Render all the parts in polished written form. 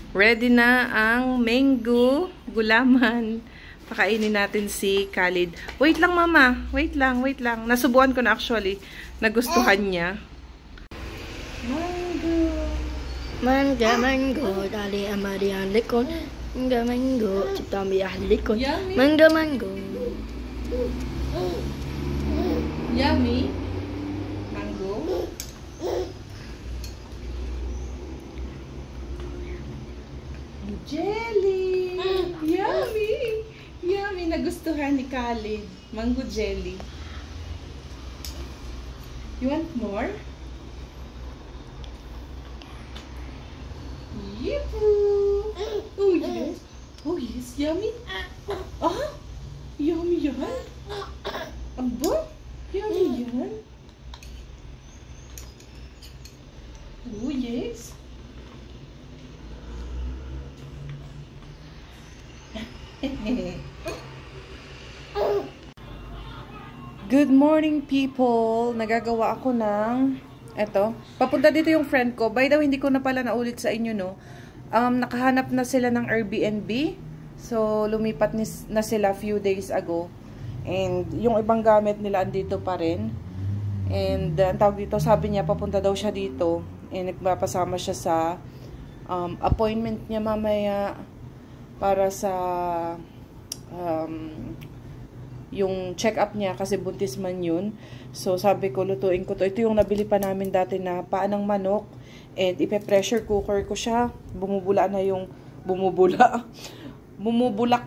Ready na ang mango gulaman. Pakainin natin si Khalid. Wait lang, mama. Wait lang. Nasubuan ko na actually. Nagustuhan niya. Mango. Mango. Dali amari ang likod. Mango. Chitami ang likod. Mango. Yummy. Mango. Jelly! Yummy! Yummy! Nagustuhan ni Khalid. Mango jelly. You want more? Yippoo! Oh yes! Oh yes! Yummy! Ah! Yummy yan! Aba! Yummy yan! Oh yes! Good morning, people! Nagagawa ako ng eto. Papunta dito yung friend ko. By the way, hindi ko na pala naulit sa inyo, no? Nakahanap na sila ng Airbnb. So, lumipat na sila few days ago. And yung ibang gamit nila andito pa rin. And ang tawag dito, sabi niya, papunta daw siya dito. And nagpapasama siya sa appointment niya mamaya para sa yung check-up niya kasi buntis man yun. So, sabi ko, lutuin ko to. Ito yung nabili pa namin dati na paa ng manok. And ipe-pressure cooker ko siya. Bumubulak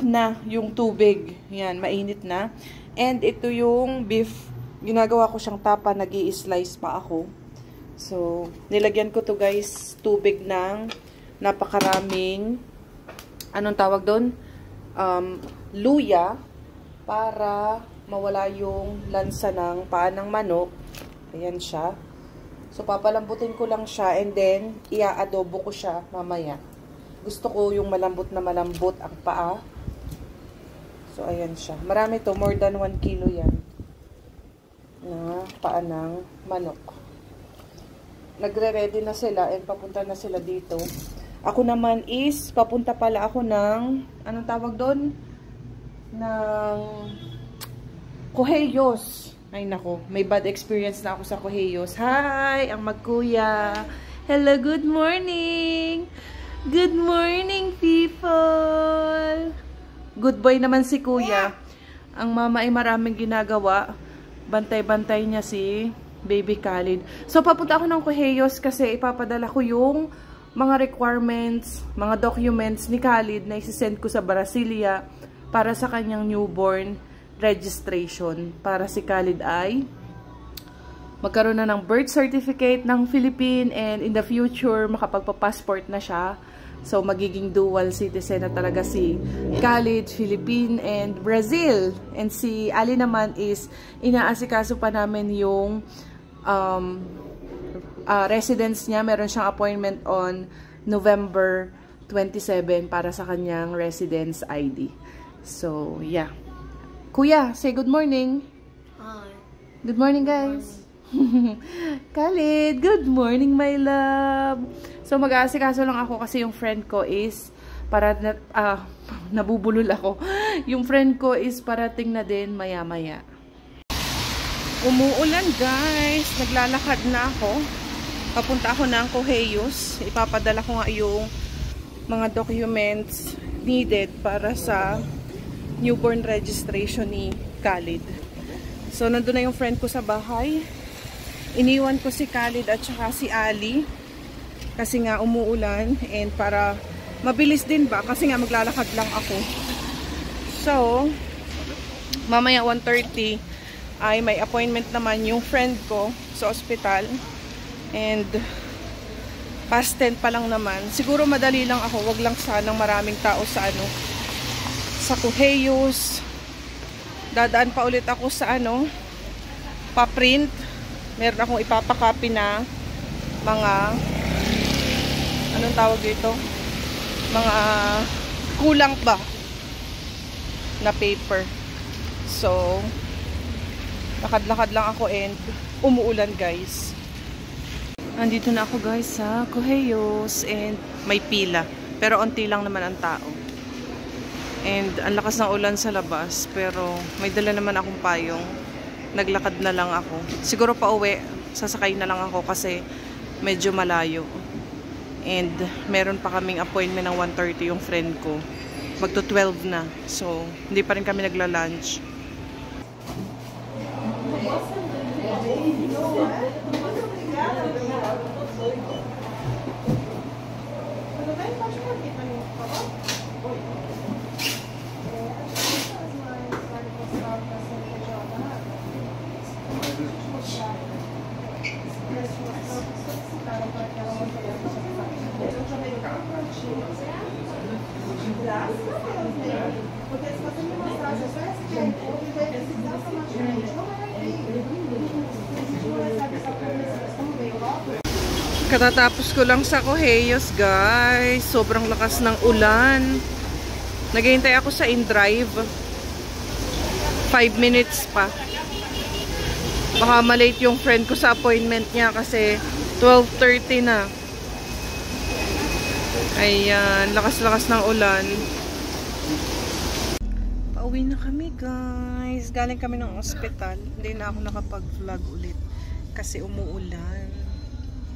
na yung tubig. Yan, mainit na. And ito yung beef. Ginagawa ko siyang tapa, nag-i-slice pa ako. So, nilagyan ko to guys, tubig ng napakaraming anong tawag doon? Luya para mawala yung lansa ng paa ng manok. Ayan siya. So, papalambutin ko lang siya and then, ia-adobo ko siya mamaya. Gusto ko yung malambot na malambot ang paa. So, ayan siya. Marami to. More than 1 kilo yan. Na paa ng manok. Nagre-ready na sila and papunta na sila dito. Ako naman is, papunta pala ako ng, anong tawag doon? Ng Correios. Ay nako, may bad experience na ako sa Correios. Hi, ang magkuya. Hello, good morning. Good morning, people. Good boy naman si kuya. Ang mama ay maraming ginagawa. Bantay-bantay niya si baby Khalid. So, papunta ako ng Correios kasi ipapadala ko yung mga requirements, mga documents ni Khalid na isi-send ko sa Brasilia para sa kanyang newborn registration. Para si Khalid ay magkaroon na ng birth certificate ng Philippine and in the future makapagpa-passport na siya. So magiging dual citizen na talaga si Khalid, Philippine and Brazil. And si Ali naman is inaasikaso pa namin yung residence niya. Meron siyang appointment on November 27 para sa kanyang residence ID. So, yeah. Kuya, say good morning. Hi. Good morning, guys. Khalid, good morning, my love. So, mag-aasikaso lang ako kasi yung friend ko is para nabubulol ako. Yung friend ko is parating na din maya-maya. Umuulan, guys. Naglalakad na ako. Papunta ako ng Correios. Ipapadala ko nga yung mga documents needed para sa newborn registration ni Khalid. So, nandun na yung friend ko sa bahay. Iniwan ko si Khalid at saka si Ali. Kasi nga umuulan. And para mabilis din ba? Kasi nga maglalakad lang ako. So, mamaya 1:30 ay may appointment naman yung friend ko sa ospital. And past 10 pa lang naman. Siguro madali lang ako. Wag lang sanang maraming tao sa sa Correios. Dadaan pa ulit ako sa pa-print. Meron akong ipapakopy na mga anong tawag dito? Mga kulang ba na paper. So, lakad-lakad lang ako and umuulan, guys. Nandito na ako guys sa Correios and may pila. Pero onti lang naman ang tao. And ang lakas ng ulan sa labas. Pero may dala naman akong payong. Naglakad na lang ako. Siguro pa uwi, sasakay na lang ako kasi medyo malayo. And meron pa kaming appointment ng 1:30 yung friend ko. Magto 12 na. So, hindi pa rin kami nagla-lunch. Katatapos ko lang sa Correios, guys. Sobrang lakas ng ulan. Naghihintay ako sa in-drive. 5 minutes pa. Baka malate yung friend ko sa appointment niya kasi 12:30 na. Ayan, lakas-lakas ng ulan. Pauwi na kami, guys. Galing kami ng ospital. Hindi na ako nakapag-vlog ulit kasi umuulan.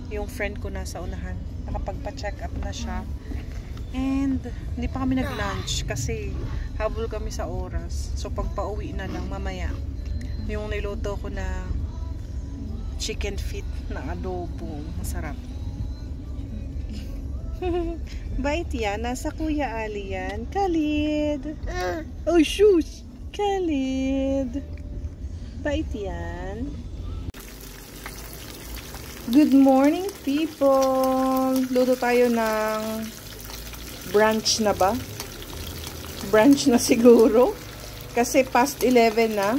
Yung friend ko nasa unahan. Nakapagpa-check up na siya. And hindi pa kami nag-lunch kasi habol kami sa oras. So pag pauwi na lang mamaya. Yung niluto ko na chicken feet na adobo. Masarap. Bait yan. Nasa Kuya Ali yan. Khalid. Oh, shoes. Khalid. Bait yan. Good morning, people. Luto tayo ng brunch na ba? Brunch na siguro. Kasi past 11 na.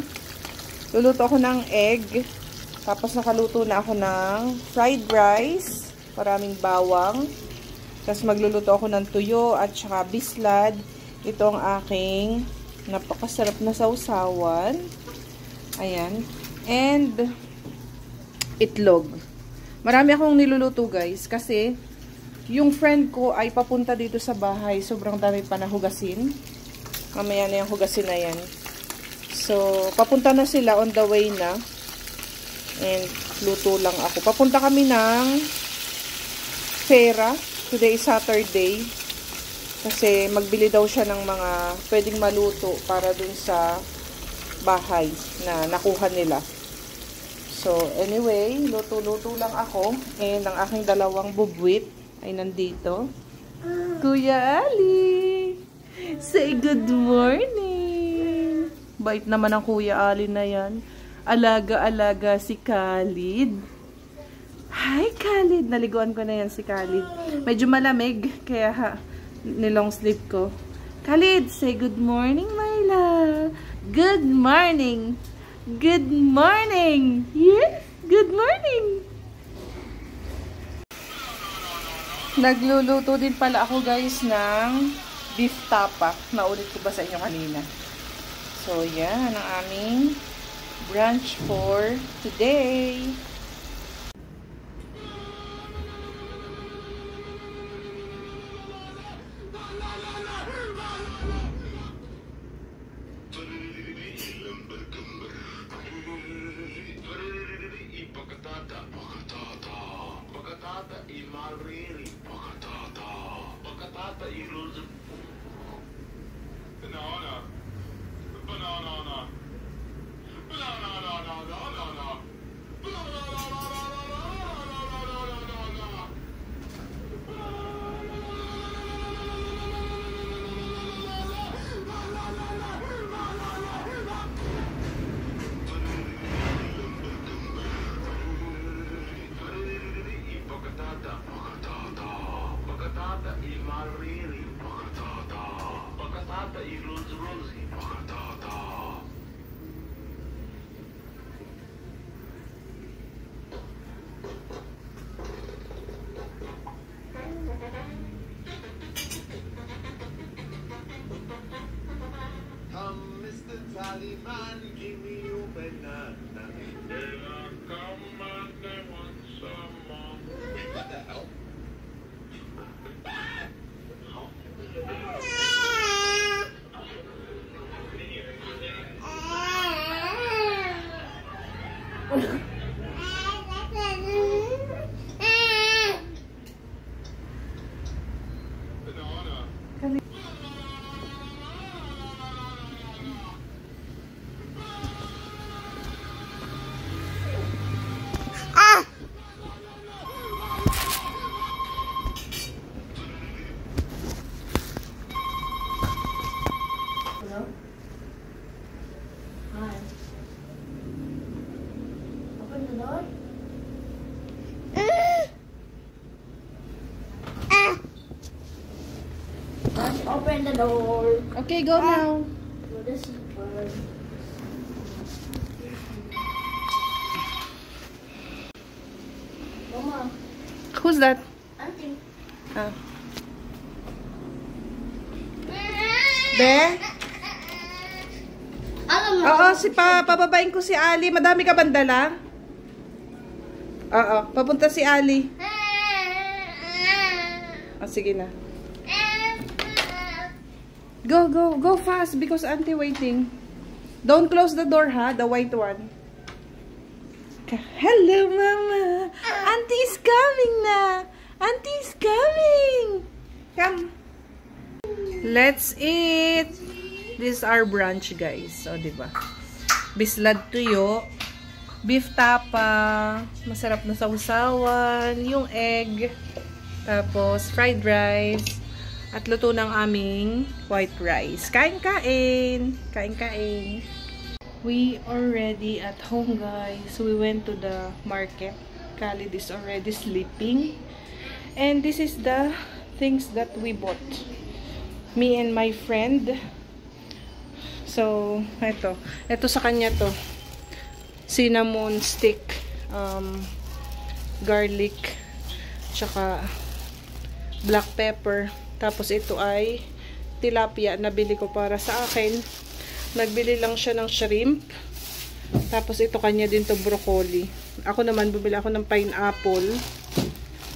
Luluto ako ng egg. Tapos nakaluto na ako ng fried rice. Maraming bawang. Tapos magluluto ako ng tuyo at saka bislad. Ito ang aking napakasarap na sausawan. Ayan. And itlog. Marami akong niluluto, guys. Kasi yung friend ko ay papunta dito sa bahay. Sobrang dami pa na hugasin. Mamaya na yung hugasin na yan. So, papunta na sila. On the way na. And luto lang ako. Papunta kami ng Fera. Today is Saturday. Kasi magbili daw siya ng mga pwedeng maluto para dun sa bahay na nakuha nila. So, anyway, luto-luto lang ako. And ang aking dalawang bubwit ay nandito. Kuya Ali! Say good morning! Bait naman ang Kuya Ali na yan. Alaga-alaga si Khalid. Hi, Khalid! Naliguan ko na yan si Khalid. Medyo malamig, kaya nilong sleep ko. Khalid, say good morning, my love! Good morning! Good morning! Yes! Good morning! Nagluluto din pala ako, guys, ng beef tapa. Naulit ko ba sa inyo kanina? So, yan ang aming brunch for today. Taliban, give me your banana. Then I come and they want some more. What the hell? Hello? Hi. Open the door. Let's open the door. Okay, go now. Go to sleeper. Mama, Who's that? auntie. Ah. Be? Alam mo. Oo, pababain ko si Ali. Madami ka bandala? Oo, papunta si Ali. Ah, sige na. Go fast because auntie waiting. Don't close the door, ha? The white one. Hello, Mama. Auntie is coming na. Auntie is coming. Come. Let's eat. This is our brunch, guys. O, diba? Bislad tuyo. Beef tapa. Masarap na sausawan. Yung egg. Tapos, fried rice. At luto ng aming white rice. Kain-kain. Kain-kain. We already at home, guys. We went to the market. Khalid is already sleeping. And this is the things that we bought. Me and my friend. So, ito. Ito sa kanya to. Cinnamon stick. Garlic. Tsaka black pepper. Tapos ito ay tilapia. Nabili ko para sa akin. Nagbili lang siya ng shrimp. Tapos ito kanya din to broccoli. Ako naman bumili ako ng pineapple.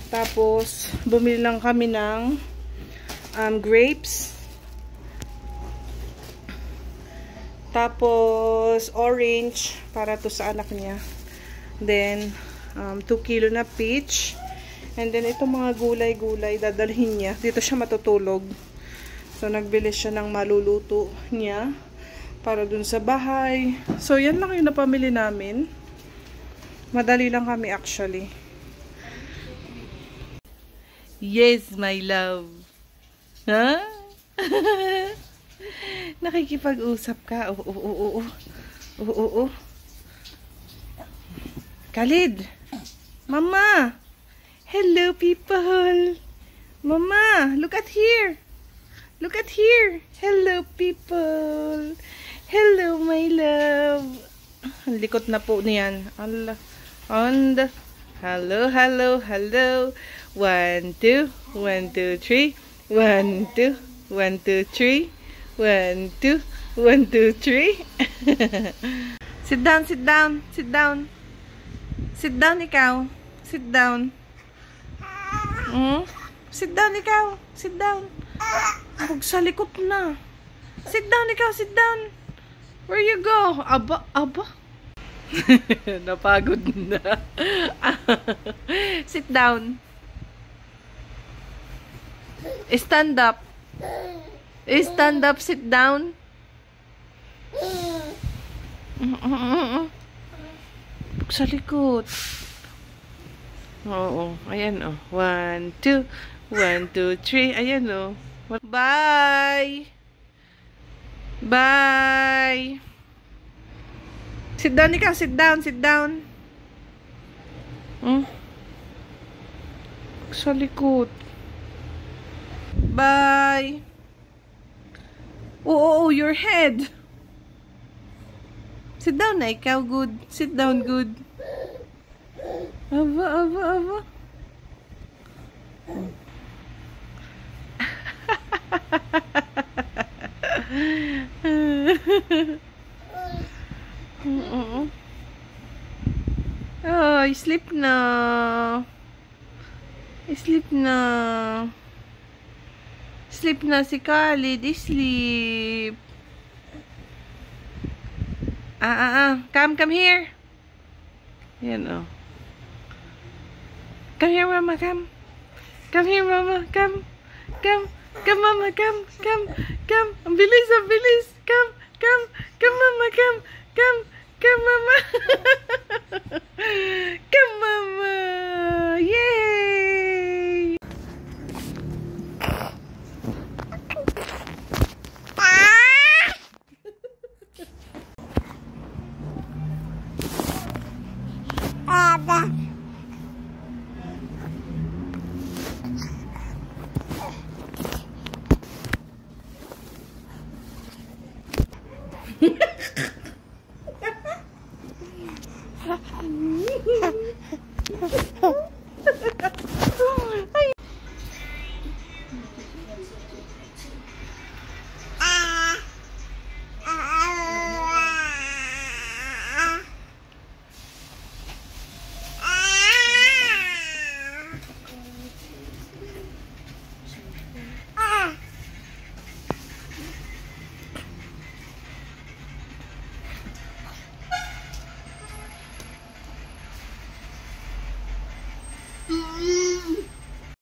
Tapos bumili lang kami ng grapes. Tapos orange para to sa anak niya. Then 2 kilo na peach. And then itong mga gulay-gulay dadalhin niya. Dito siya matutulog. So nagbili siya ng maluluto niya para dun sa bahay. So, yan lang yung napamili namin. Madali lang kami actually. Yes, my love. Ha? Nakikipag-usap ka. Oo. Khalid. Mama. Hello, people. Mama, look at here. Look at here. Hello, people. Hello, my love. Ang likot na po niyan. Allah. Hello. 1, 2, 1, 2, 3. 1, 2, 1, 2, 3. 1, 2, 1, 2, 3. Sit down. Sit down, ikaw. Sit down. Sit down, ikaw. Sit down. Huwag sa likot na. Sit down, ikaw. Sit down. Where you go? Aba. Napagod na. Sit down. Stand up. Stand up, sit down. Sa likod. Oo, ayan oh. 1, 2, 1, 2, 3. Ayan oh. Bye. Bye. Sit down ikaw, sit down. Sa likod. Bye. Oh, your head. Sit down na ikaw, good. Sit down, good. Aba. Oh, sleep na. Sleep na si Khalid. Sleep. Come here. Yan oh. Come here, mama. Come here, mama. Come. Come, mama, come, come, come. Ang bilis, ang bilis. Come, come, come, mama, come, come, come, mama. Come, mama. Yay!